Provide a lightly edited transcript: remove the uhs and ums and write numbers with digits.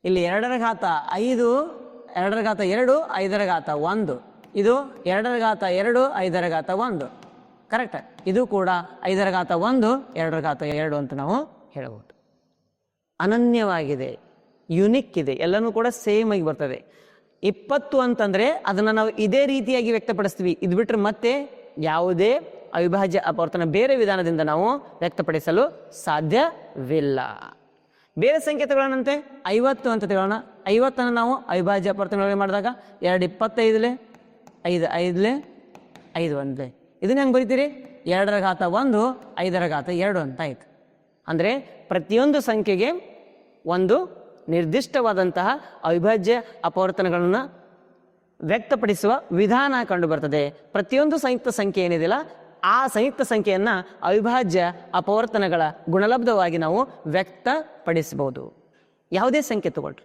ಇಲ್ಲಿ 2 5, 2 5 ಇದು 2 5 1 ಕರೆಕ್ಟ್. ಇದು ಕೂಡ 5 2 ಅಂತ ನಾವು ಹೇಳಬಹುದು. ಅನನ್ಯವಾಗಿದೆ, ಯುನಿಕ್ ಇದೆ, ಎಲ್ಲನೂ ಕೂಡ ಸೇಮ್ ಆಗಿ ಬರ್ತದೆ. 20 ಅಂತಂದ್ರೆ ಅದನ್ನ ನಾವು ಇದೇ ರೀತಿಯಾಗಿ ವ್ಯಕ್ತಪಡಿಸ್ತೀವಿ. ಇದು ಬಿಟ್ಟರೆ ಮತ್ತೆ ಯಾವುದೇ ಅವಿಭಾಜ್ಯ ಅಪವರ್ತನ ಬೇರೆ ವಿಧಾನದಿಂದ ನಾವು ವ್ಯಕ್ತಪಡಿಸಲು ಸಾಧ್ಯವಿಲ್ಲ. ಬೇರೆ ಸಂಕೇತಗಳನ್ನಂತೆ 50 ಅಂತ ತಿಳೋಣ. 50 ನಾವು ಅವಿಭಾಜ್ಯ ಅಪವರ್ತನಗಳಿಗೆ ಮಾಡಿದಾಗ 2 25 5 5 5 1 ಇದನ್ನ ಹೆಂಗೆ ಬರೀತೀರಿ? 2 1 5 2 ಅಂತ ಆಯ್ತು. ಅಂದರೆ ಪ್ರತಿಯೊಂದು ಸಂಖ್ಯೆಗೆ ಒಂದು ನಿರ್ದಿಷ್ಟವಾದಂತಹ ಅವಿಭಾಜ್ಯ ಅಪವರ್ತನಗಳನ್ನು ವ್ಯಕ್ತಪಡಿಸುವ ವಿಧಾನ ಕಂಡು ಬರ್ತದೆ. ಪ್ರತಿಯೊಂದು ಸಂಯುಕ್ತ ಸಂಖ್ಯೆ ಏನಿದೆಯಲ್ಲ ಆ ಸಂಯುಕ್ತ ಸಂಖ್ಯೆಯನ್ನು ಅವಿಭಾಜ್ಯ ಅಪವರ್ತನಗಳ ಗುಣಲಬ್ಧವಾಗಿ ನಾವು ವ್ಯಕ್ತಪಡಿಸಬಹುದು. ಯಾವುದೇ ಸಂಖ್ಯೆ ತಗೊಳ್ರಿ,